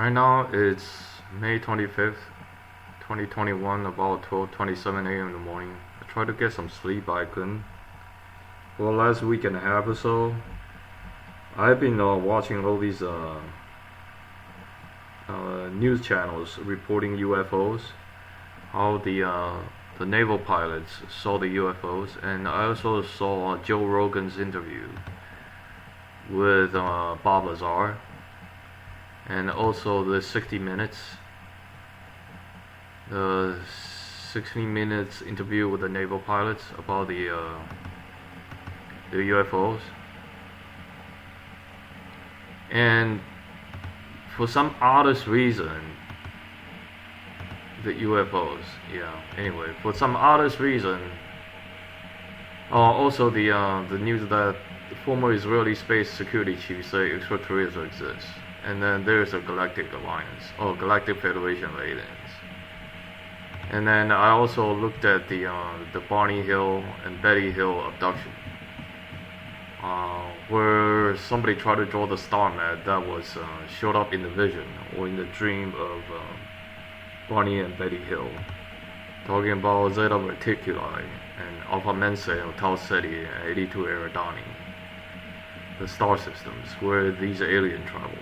Right now it's May 25th, 2021, about 12:27 a.m. in the morning. I tried to get some sleep, but I couldn't. For the last week and a half or so, I've been watching all these news channels reporting UFOs, how the naval pilots saw the UFOs, and I also saw Joe Rogan's interview with Bob Lazar, and also the 60 Minutes interview with the naval pilots about the UFOs. And for some oddest reason, the UFOs, anyway, for some oddest reason, also the news that the former Israeli space security chief say extraterrestrials exist, and then there's a galactic alliance or galactic federation of aliens. And then I also looked at the Barney Hill and Betty Hill abduction, where somebody tried to draw the star map that was showed up in the vision or in the dream of Barney and Betty Hill, talking about Zeta Reticuli and Alpha Mensae or Tau Ceti and 82 Eridani, the star systems where these aliens travel.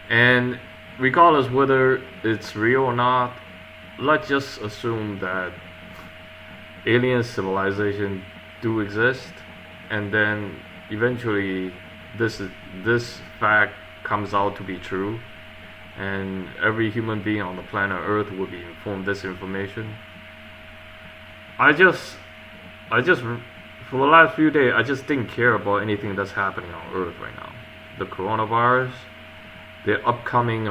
And regardless whether it's real or not, let's just assume that alien civilization do exist, and then eventually this fact comes out to be true, and every human being on the planet Earth will be informed this information. I just for the last few days I just didn't care about anything that's happening on Earth right now. The coronavirus, the upcoming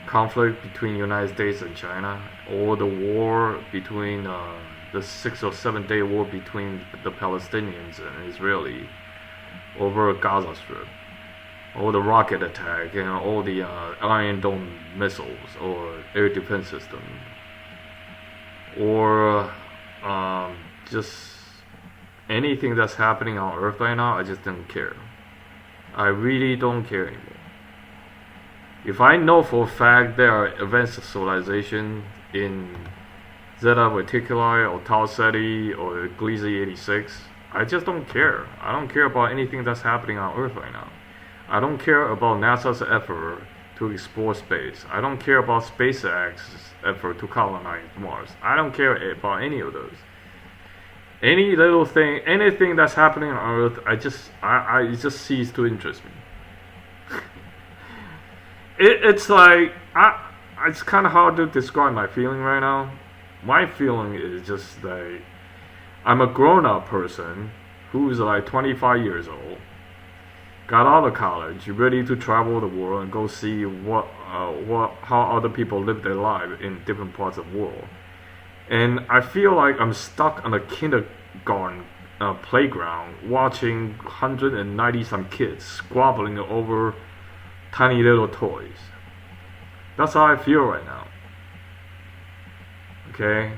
conflict between the United States and China, or the war between the 6 or 7 day war between the Palestinians and Israeli over Gaza Strip, or the rocket attack, and all the Iron Dome missiles or air defense system, or just anything that's happening on Earth right now. I just don't care. I really don't care anymore. If I know for a fact there are events of civilization in Zeta Reticuli or Tau Ceti or Gliese 86, I just don't care. I don't care about anything that's happening on Earth right now. I don't care about NASA's effort to explore space. I don't care about SpaceX's effort to colonize Mars. I don't care about any of those. Any little thing, anything that's happening on Earth, it just ceases to interest me. It's like, it's kind of hard to describe my feeling right now. My feeling is just like, I'm a grown-up person who's like 25 years old, got out of college, ready to travel the world and go see how other people live their life in different parts of the world. And I feel like I'm stuck on a kindergarten playground watching 190 some kids squabbling over tiny little toys. That's how I feel right now. Okay?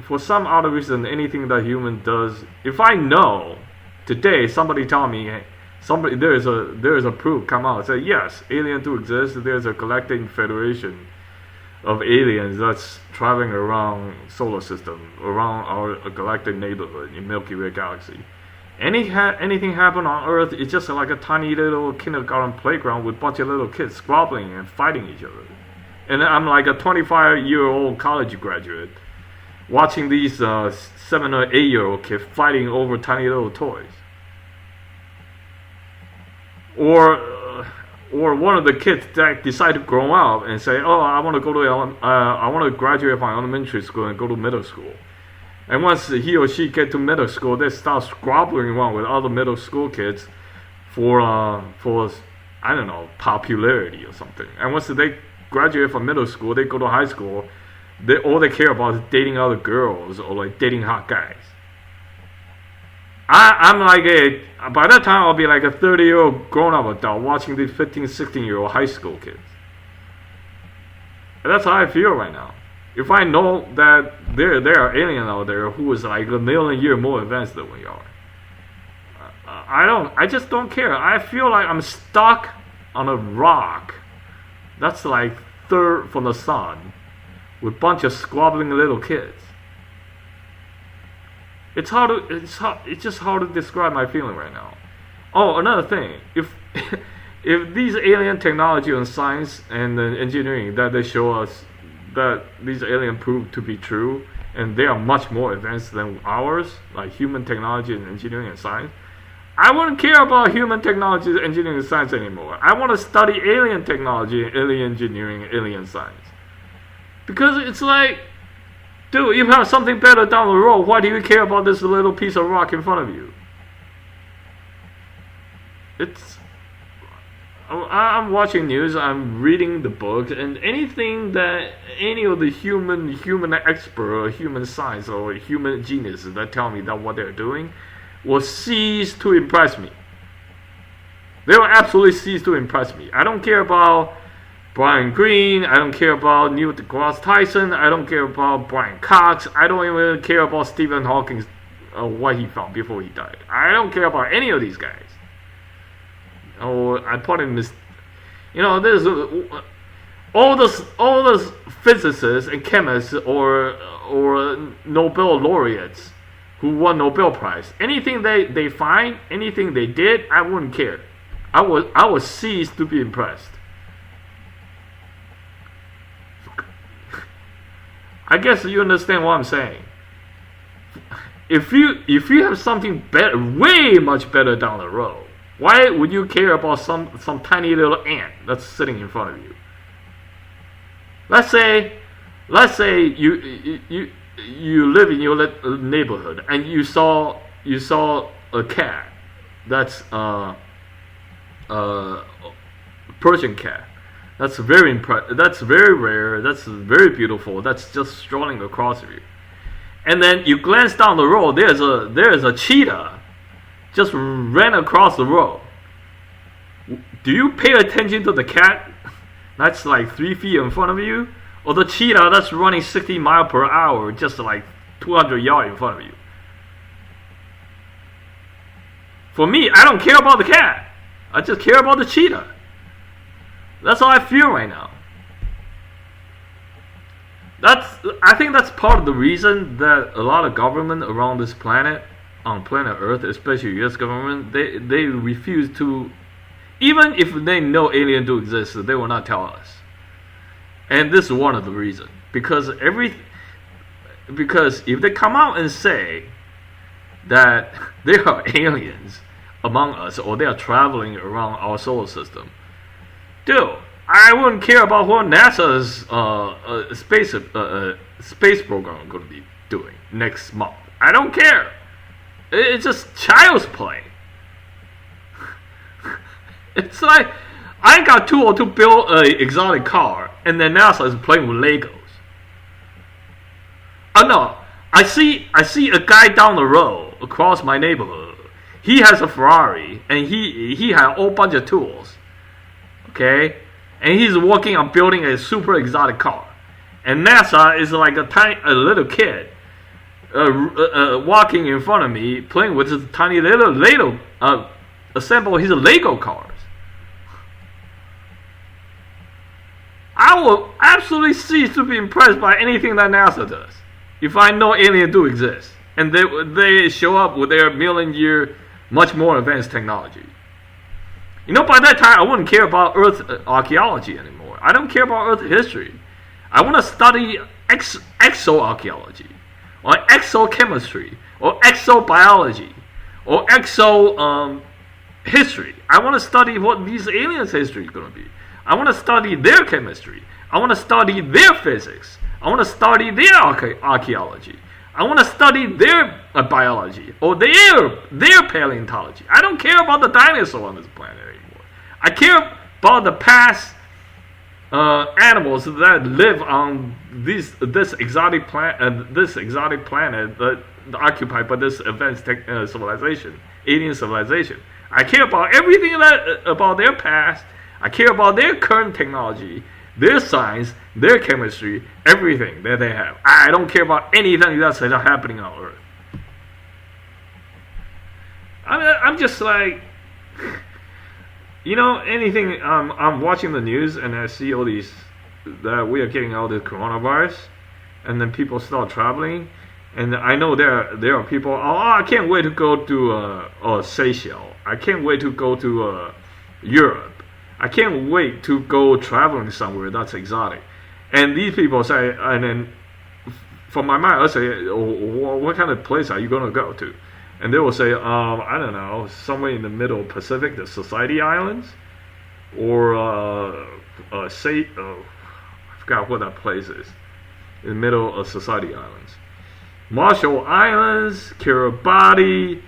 For some other reason, anything that human does, if I know today, somebody tell me, hey, there is a proof come out, say yes, aliens do exist. There's a galactic federation of aliens that's traveling around solar system, around our galactic neighborhood in Milky Way galaxy. Anything happen on Earth, it's just like a tiny little kindergarten playground with a bunch of little kids squabbling and fighting each other. And I'm like a 25-year-old college graduate watching these 7 or 8-year-old kids fighting over tiny little toys. Or one of the kids that decide to grow up and say, "Oh, I want to graduate from elementary school and go to middle school." And once he or she get to middle school, they start squabbling around with other middle school kids for I don't know, popularity or something. And once they graduate from middle school, they go to high school. All they care about is dating other girls or like dating hot guys. I'm like by that time I'll be like a 30-year-old grown-up adult watching these 15, 16-year-old high school kids. And that's how I feel right now. If I know that there are aliens out there who is like a million years more advanced than we are, I just don't care. I feel like I'm stuck on a rock that's like third from the sun with a bunch of squabbling little kids. It's just hard to describe my feeling right now. Oh, another thing, if if these alien technology and science and engineering that they show us, that these aliens prove to be true, and they are much more advanced than ours, like human technology and engineering and science, I wouldn't care about human technology, engineering, and science anymore. I want to study alien technology, alien engineering, alien science. Because it's like, dude, you have something better down the road. Why do you care about this little piece of rock in front of you? I'm watching news, I'm reading the books, and anything that any of the human expert or human science or human geniuses that tell me that what they're doing will cease to impress me. They will absolutely cease to impress me. I don't care about Brian Greene, I don't care about Neil deGrasse Tyson, I don't care about Brian Cox, I don't even care about Stephen Hawking, what he found before he died. I don't care about any of these guys. Oh, I put in this, there's all those physicists and chemists or Nobel laureates who won Nobel Prize. Anything they find, anything they did, I wouldn't care. I would cease to be impressed. I guess you understand what I'm saying. If you have something better, way much better down the road, why would you care about some tiny little ant that's sitting in front of you? Let's say you live in your neighborhood and you saw a cat that's Persian cat. That's very that's very rare. That's very beautiful. That's just strolling across you. And then you glance down the road. There's a cheetah just ran across the road. Do you pay attention to the cat that's like 3 feet in front of you, or the cheetah that's running 60 miles per hour just like 200 yards in front of you? For me, I don't care about the cat. I just care about the cheetah. That's how I feel right now. I think that's part of the reason that a lot of government around this planet, on planet Earth, especially U.S. government, they refuse to, even if they know aliens do exist, they will not tell us. And this is one of the reasons. Because if they come out and say that there are aliens among us, or they are traveling around our solar system, dude, I wouldn't care about what NASA's space program is going to be doing next month. I don't care. It's just child's play. It's like I got tool to build an exotic car, and then NASA is playing with Legos. Oh no, I see a guy down the road across my neighborhood. He has a Ferrari, and he has a whole bunch of tools. Okay, and he's working on building a super exotic car, and NASA is like a little kid walking in front of me, playing with his tiny little assemble his Lego cars. I will absolutely cease to be impressed by anything that NASA does if I know aliens do exist and they show up with their million-year, much more advanced technology. By that time, I wouldn't care about Earth archaeology anymore. I don't care about Earth history. I want to study exoarchaeology, or exochemistry, or exobiology, or history. I want to study what these aliens' history is going to be. I want to study their chemistry. I want to study their physics. I want to study their archaeology. I want to study their biology or their paleontology. I don't care about the dinosaur on this planet anymore. I care about the past animals that live on this exotic planet that occupied by this advanced civilization, alien civilization. I care about everything about their past. I care about their current technology, their science, their chemistry, everything that they have. I don't care about anything that's happening on Earth. I'm just like, anything. I'm watching the news and I see all these that we are getting all the coronavirus, and then people start traveling, and I know there are people. Oh, I can't wait to go to Seychelles. I can't wait to go to Europe. I can't wait to go traveling somewhere that's exotic. And these people say, and then from my mind, I say, oh, what kind of place are you going to go to? And they will say, I don't know, somewhere in the middle Pacific, the Society Islands, or I forgot what that place is, in the middle of Society Islands, Marshall Islands, Kiribati,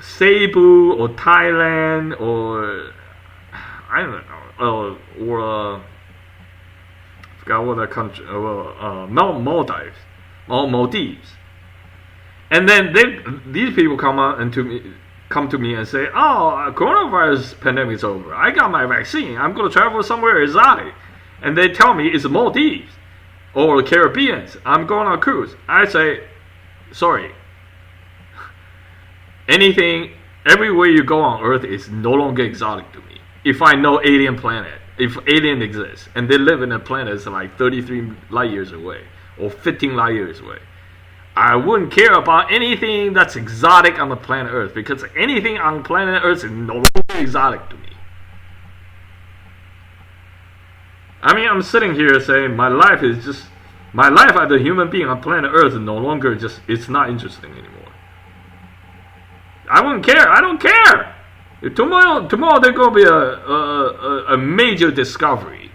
Cebu or Thailand, or I don't know, or forgot what that country, Maldives. And then these people come to me and say, "Oh, coronavirus pandemic is over. I got my vaccine. I'm going to travel somewhere exotic." And they tell me it's Maldives or the Caribbean. I'm going on a cruise. I say, "Sorry. Anything, everywhere you go on Earth is no longer exotic to me. If I know if alien exists, and they live in a planet that's like 33 light years away or 15 light years away, I wouldn't care about anything that's exotic on the planet Earth, because anything on planet Earth is no longer exotic to me." I mean, I'm sitting here saying my life as a human being on planet Earth is no longer it's not interesting anymore. I wouldn't care. I don't care. Tomorrow there's going to be a major discovery,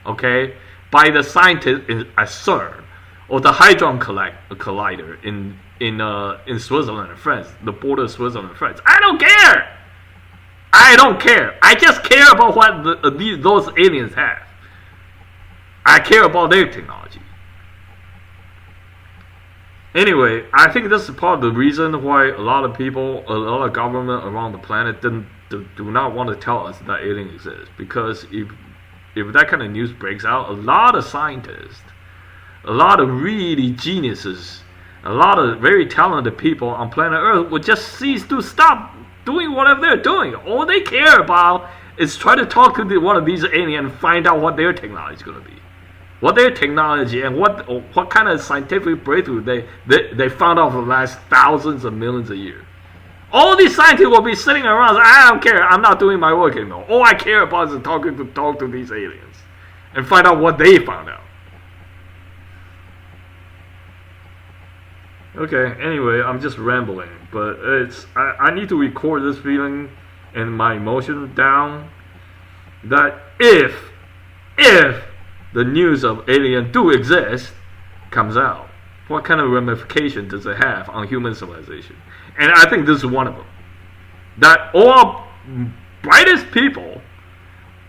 okay, by the scientists at CERN, or the Hadron Collider in Switzerland and France, the border of Switzerland and France. I don't care. I don't care. I just care about what those aliens have. I care about their technology. Anyway, I think this is part of the reason why a lot of people, a lot of government around the planet do not want to tell us that aliens exist. Because if that kind of news breaks out, a lot of scientists, a lot of really geniuses, a lot of very talented people on planet Earth would just cease to stop doing whatever they're doing. All they care about is try to talk to one of these aliens and find out what their technology is going to be. What their technology and what kind of scientific breakthrough they found out for the last thousands of millions of years. All these scientists will be sitting around saying, I don't care, I'm not doing my work anymore. All I care about is talk to these aliens and find out what they found out. Okay, anyway, I'm just rambling, but I need to record this feeling and my emotion down, that if the news of alien do exist comes out, what kind of ramification does it have on human civilization? And I think this is one of them. That all brightest people,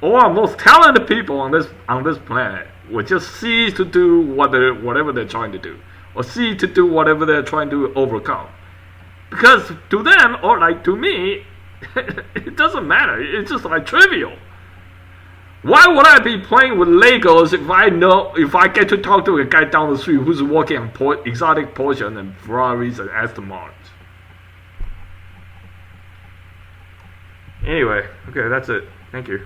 all our most talented people on this planet would just cease to do whatever they're trying to do, or cease to do whatever they're trying to overcome. Because to them, or like to me, it doesn't matter. It's just like trivial. Why would I be playing with Legos if I get to talk to a guy down the street who's walking on exotic Porsche and Ferraris and Aston Martins? Anyway, okay, that's it. Thank you.